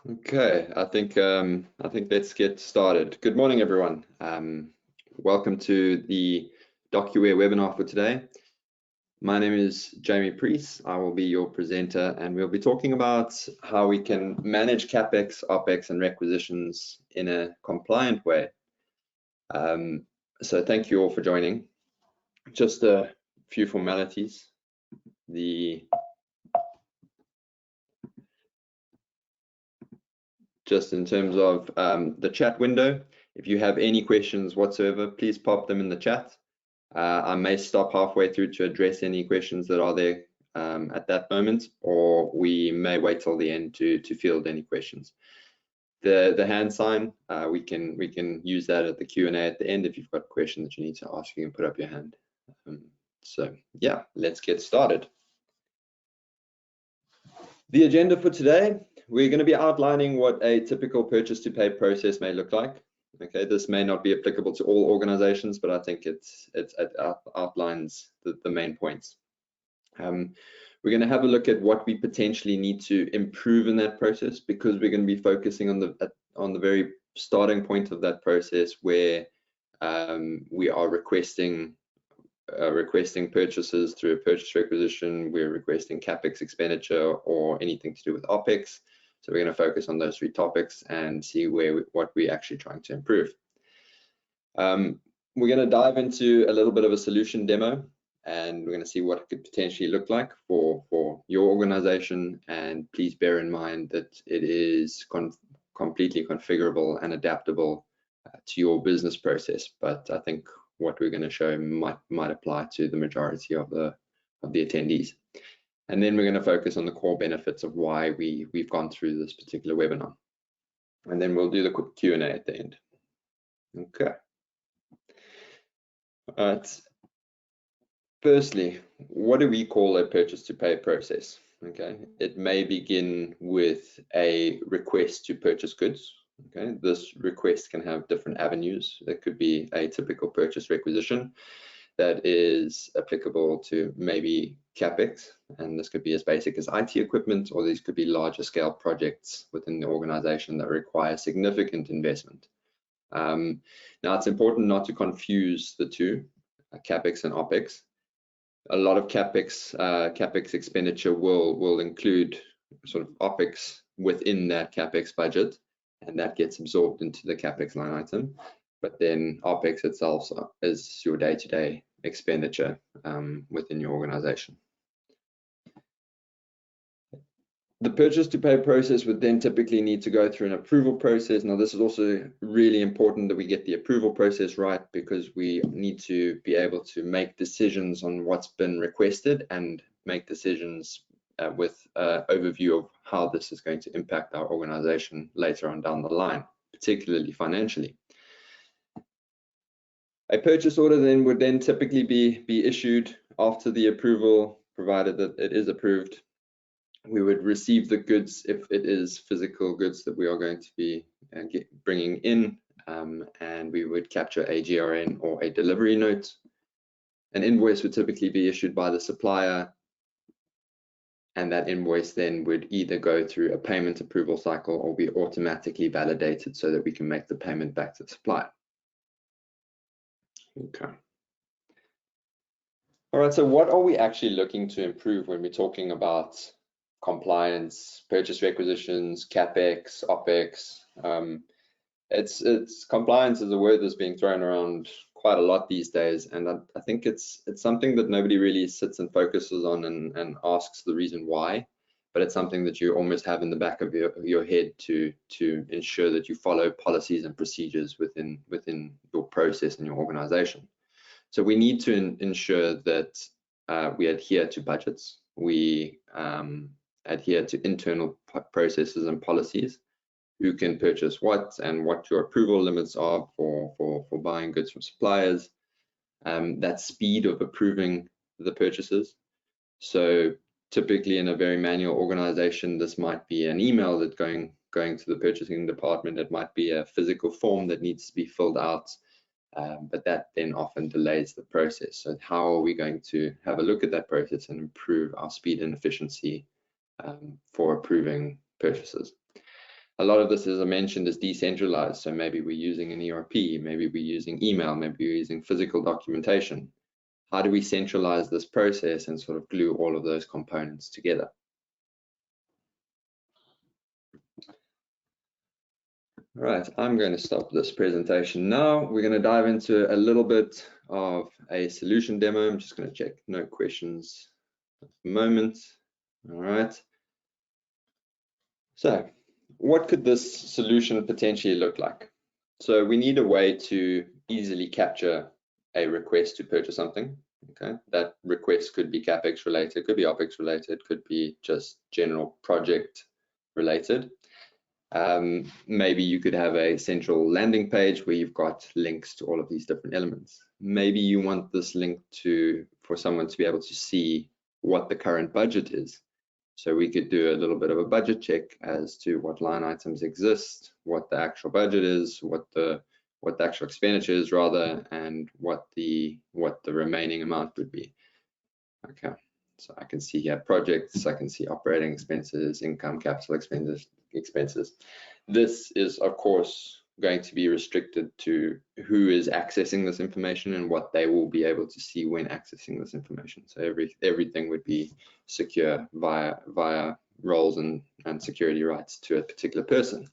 Okay, I think let's get started. Good morning, everyone. Welcome to the DocuWare webinar for today. My name is Jamie Priest. I will be your presenter, and we'll be talking about how we can manage CAPEX, OPEX, and requisitions in a compliant way. So thank you all for joining. Just a few formalities. Just in terms of the chat window, if you have any questions whatsoever, please pop them in the chat. I may stop halfway through to address any questions that are there at that moment, or we may wait till the end to field any questions. The hand sign, we can use that at the Q&A at the end. If you've got a question that you need to ask, you can put up your hand. So yeah, let's get started. The agenda for today, we're going to be outlining what a typical purchase to pay process may look like. Okay, this may not be applicable to all organizations, but I think it outlines the main points. We're going to have a look at what we potentially need to improve in that process, because we're going to be focusing on the very starting point of that process, where we are requesting purchases through a purchase requisition. We're requesting CAPEX expenditure or anything to do with OPEX. So we're going to focus on those three topics and see what we're actually trying to improve. We're going to dive into a little bit of a solution demo, and we're going to see what it could potentially look like for your organization. And please bear in mind that it is completely configurable and adaptable to your business process. But I think what we're going to show might apply to the majority of the attendees. And then we're going to focus on the core benefits of why we've gone through this particular webinar. And then we'll do the quick Q&A at the end. Okay. All right. Firstly, what do we call a purchase to pay process? Okay. It may begin with a request to purchase goods. Okay. This request can have different avenues. There could be a typical purchase requisition that is applicable to maybe CAPEX, and this could be as basic as IT equipment, or these could be larger scale projects within the organization that require significant investment. Now, it's important not to confuse the two, CAPEX and OPEX. A lot of CAPEX expenditure will include sort of OPEX within that CAPEX budget, and that gets absorbed into the CAPEX line item. But then OPEX itself is your day-to-day expenditure within your organization. The purchase to pay process would then typically need to go through an approval process. Now, this is also really important that we get the approval process right, because we need to be able to make decisions on what's been requested and make decisions with an overview of how this is going to impact our organization later on down the line, particularly financially. A purchase order then would typically be issued after the approval, provided that it is approved. We would receive the goods if it is physical goods that we are going to be bringing in, and we would capture a GRN or a delivery note. An invoice would typically be issued by the supplier, and that invoice then would either go through a payment approval cycle or be automatically validated so that we can make the payment back to the supplier. Okay. All right, so what are we actually looking to improve when we're talking about compliance, purchase requisitions, CAPEX, OPEX? It's compliance is a word that's being thrown around quite a lot these days, and I think it's something that nobody really sits and focuses on and asks the reason why, but it's something that you almost have in the back of your head to ensure that you follow policies and procedures within your process and your organization. So we need to ensure that we adhere to budgets, we adhere to internal processes and policies, who can purchase what and what your approval limits are for buying goods from suppliers, that speed of approving the purchases. So typically in a very manual organization, this might be an email that's going to the purchasing department. It might be a physical form that needs to be filled out, but that then often delays the process. So how are we going to have a look at that process and improve our speed and efficiency for approving purchases? A lot of this, as I mentioned, is decentralized. So maybe we're using an ERP, maybe we're using email, maybe we're using physical documentation. How do we centralize this process and sort of glue all of those components together? All right, I'm going to stop this presentation now. We're going to dive into a little bit of a solution demo. I'm just going to check no questions at the moment. All right. So what could this solution potentially look like? So we need a way to easily capture a request to purchase something. Okay, that request could be CAPEX related, could be OPEX related, could be just general project related. Maybe you could have a central landing page where you've got links to all of these different elements. Maybe you want this link for someone to be able to see what the current budget is. So we could do a little bit of a budget check as to what line items exist, what the actual budget is, what the actual expenditure is rather, and what the remaining amount would be. Okay, so I can see here projects, I can see operating expenses, income, capital expenses. This is of course going to be restricted to who is accessing this information and what they will be able to see when accessing this information. So everything would be secure via roles and security rights to a particular person.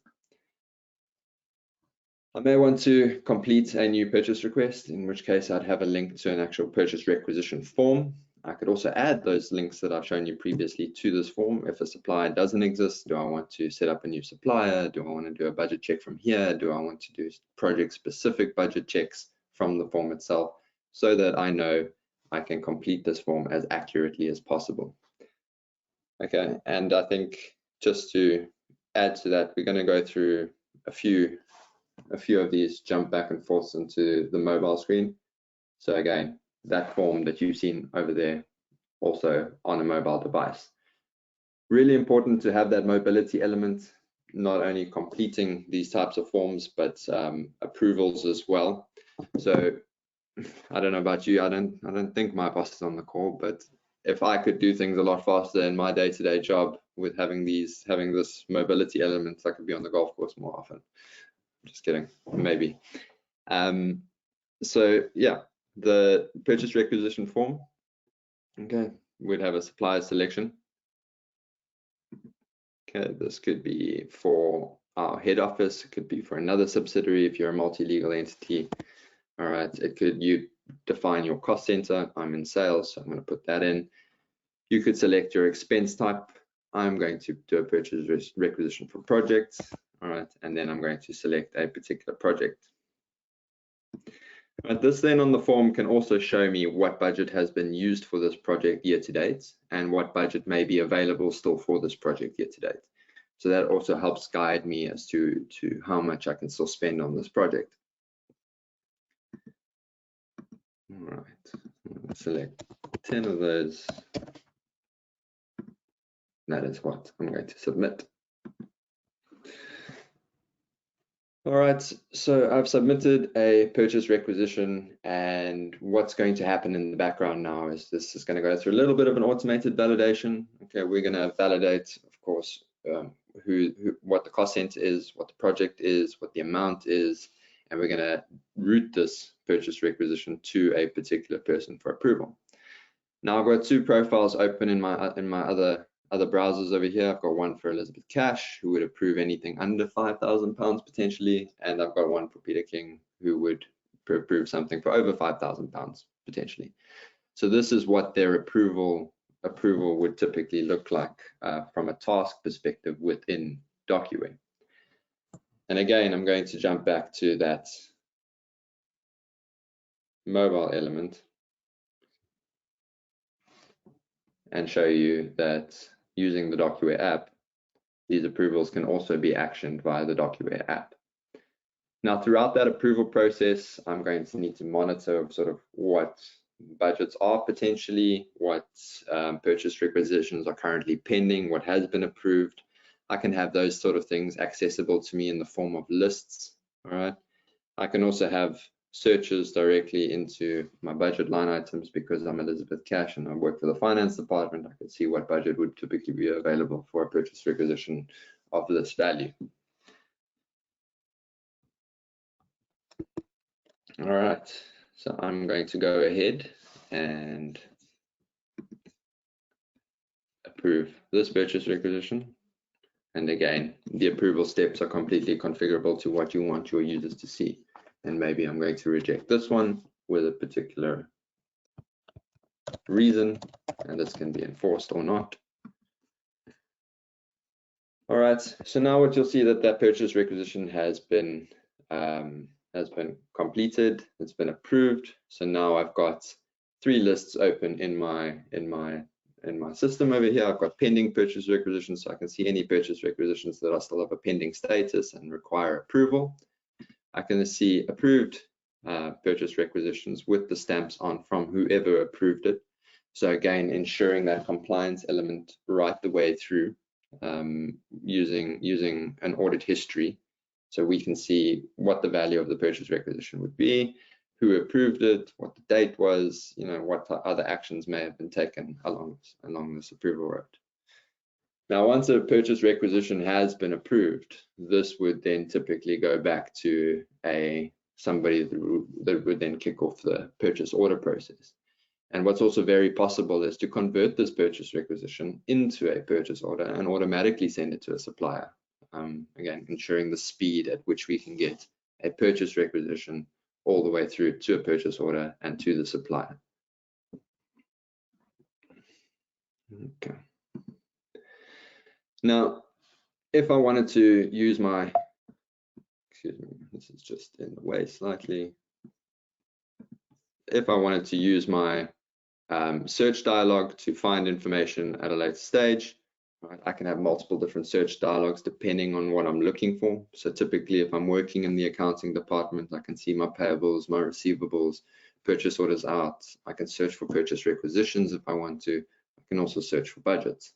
I may want to complete a new purchase request, in which case I'd have a link to an actual purchase requisition form. I could also add those links that I've shown you previously to this form. If a supplier doesn't exist, do I want to set up a new supplier? Do I want to do a budget check from here? Do I want to do project-specific budget checks from the form itself so that I know I can complete this form as accurately as possible? Okay, and I think just to add to that, we're going to go through a few of these, jump back and forth into the mobile screen. So again, that form that you've seen over there, also on a mobile device. Really important to have that mobility element, not only completing these types of forms, but approvals as well. So I don't know about you, I don't think my boss is on the call, but if I could do things a lot faster in my day-to-day job with having this mobility element, I could be on the golf course more often. Just kidding, maybe. So yeah, the purchase requisition form. Okay, we'd have a supplier selection. Okay, this could be for our head office, it could be for another subsidiary if you're a multi-legal entity. All right, you define your cost center. I'm in sales, so I'm going to put that in. You could select your expense type. I'm going to do a purchase requisition for projects. All right, and then I'm going to select a particular project. Right, this then on the form can also show me what budget has been used for this project year to date and what budget may be available still for this project year to date. So that also helps guide me as to how much I can still spend on this project. All right, I'm going to select 10 of those. That is what I'm going to submit. All right, so I've submitted a purchase requisition, and what's going to happen in the background now is this is going to go through a little bit of an automated validation. Okay, we're going to validate, of course, what the cost center is, what the project is, what the amount is, and we're going to route this purchase requisition to a particular person for approval. Now I've got two profiles open in my other browsers over here. I've got one for Elizabeth Cash, who would approve anything under £5,000 potentially, and I've got one for Peter King, who would approve something for over £5,000 potentially. So this is what their approval would typically look like from a task perspective within DocuWare. And again, I'm going to jump back to that mobile element and show you that using the DocuWare app, these approvals can also be actioned via the DocuWare app. Now, throughout that approval process, I'm going to need to monitor sort of what budgets are potentially, what purchase requisitions are currently pending, what has been approved. I can have those sort of things accessible to me in the form of lists. All right. I can also have searches directly into my budget line items because I'm Elizabeth Cash and I work for the finance department. I can see what budget would typically be available for a purchase requisition of this value. All right, so I'm going to go ahead and approve this purchase requisition. And again, the approval steps are completely configurable to what you want your users to see. And maybe I'm going to reject this one with a particular reason, and this can be enforced or not. All right, so now what you'll see that purchase requisition has been completed, it's been approved. So now I've got 3 lists open in my system over here. I've got pending purchase requisitions, so I can see any purchase requisitions that are still have a pending status and require approval. I can see approved purchase requisitions with the stamps on from whoever approved it. So again, ensuring that compliance element right the way through, using an audit history, so we can see what the value of the purchase requisition would be, who approved it, what the date was, what other actions may have been taken along this approval road. Now, once a purchase requisition has been approved, this would then typically go back to somebody that would then kick off the purchase order process. And what's also very possible is to convert this purchase requisition into a purchase order and automatically send it to a supplier. Again, ensuring the speed at which we can get a purchase requisition all the way through to a purchase order and to the supplier. Okay. Now, if I wanted to use my, excuse me, this is just in the way slightly. If I wanted to use my search dialog to find information at a later stage, right, I can have multiple different search dialogues depending on what I'm looking for. So typically, if I'm working in the accounting department, I can see my payables, my receivables, purchase orders out. I can search for purchase requisitions if I want to. I can also search for budgets.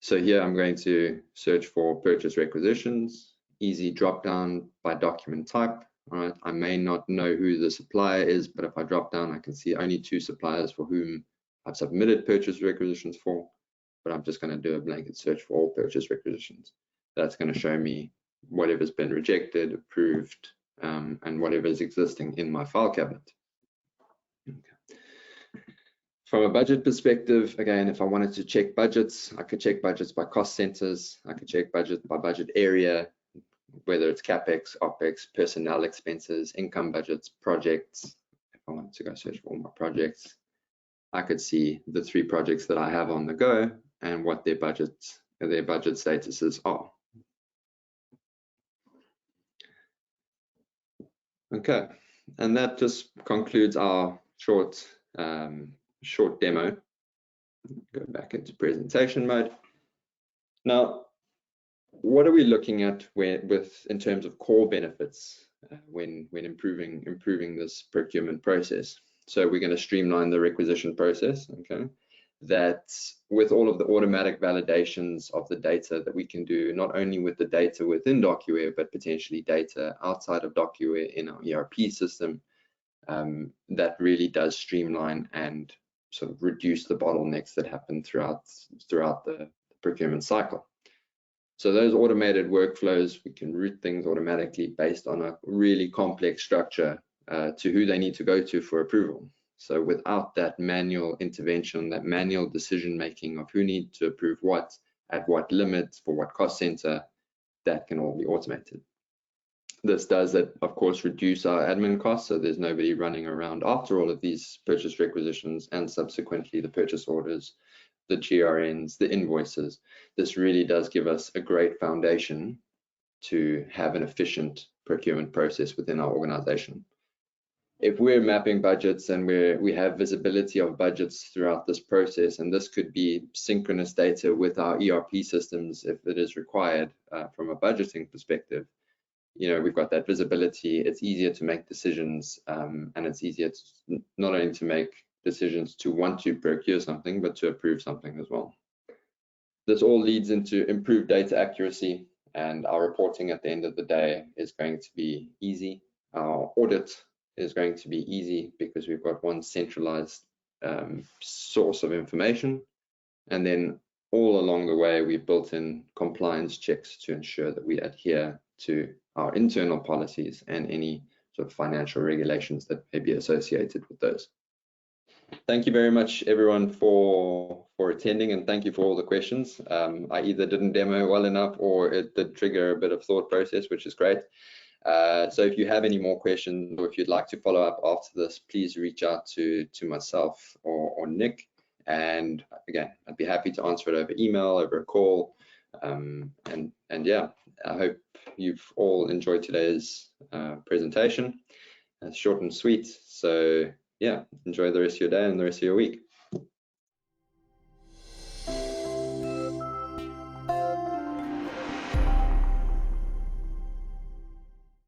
So here I'm going to search for purchase requisitions, easy drop down by document type. All right, I may not know who the supplier is, but if I drop down, I can see only 2 suppliers for whom I've submitted purchase requisitions for, but I'm just going to do a blanket search for all purchase requisitions. That's going to show me whatever's been rejected, approved, and whatever is existing in my file cabinet. Okay. From a budget perspective, again, if I wanted to check budgets, I could check budgets by cost centers, I could check budget by budget area, whether it's CAPEX, OPEX, personnel expenses, income budgets, projects. If I wanted to go search for all my projects, I could see the 3 projects that I have on the go and what their budget statuses are. Okay, and that just concludes our short demo. Go back into presentation mode. Now, what are we looking at in terms of core benefits when improving this procurement process? So we're going to streamline the requisition process, okay? That with all of the automatic validations of the data that we can do, not only with the data within DocuWare, but potentially data outside of DocuWare in our ERP system, that really does streamline and sort of reduce the bottlenecks that happen throughout the procurement cycle. So those automated workflows, we can route things automatically based on a really complex structure to who they need to go to for approval. So without that manual intervention, that manual decision making of who needs to approve what, at what limit, for what cost center, that can all be automated. This does, of course, reduce our admin costs, so there's nobody running around after all of these purchase requisitions and subsequently the purchase orders, the GRNs, the invoices. This really does give us a great foundation to have an efficient procurement process within our organization. If we're mapping budgets and we have visibility of budgets throughout this process, and this could be synchronous data with our ERP systems if it is required from a budgeting perspective, we've got that visibility. It's easier to make decisions, and it's easier to not only to make decisions to want to procure something, but to approve something as well. This all leads into improved data accuracy, and our reporting at the end of the day is going to be easy. Our audit is going to be easy because we've got one centralized source of information. And then all along the way, we've built in compliance checks to ensure that we adhere to our internal policies and any sort of financial regulations that may be associated with those. Thank you very much, everyone, for attending, and thank you for all the questions. I either didn't demo well enough, or it did trigger a bit of thought process, which is great. So if you have any more questions, or if you'd like to follow up after this, please reach out to myself or Nick. And again, I'd be happy to answer it over email, over a call. And yeah, I hope you've all enjoyed today's presentation. It's short and sweet. So yeah, enjoy the rest of your day and the rest of your week.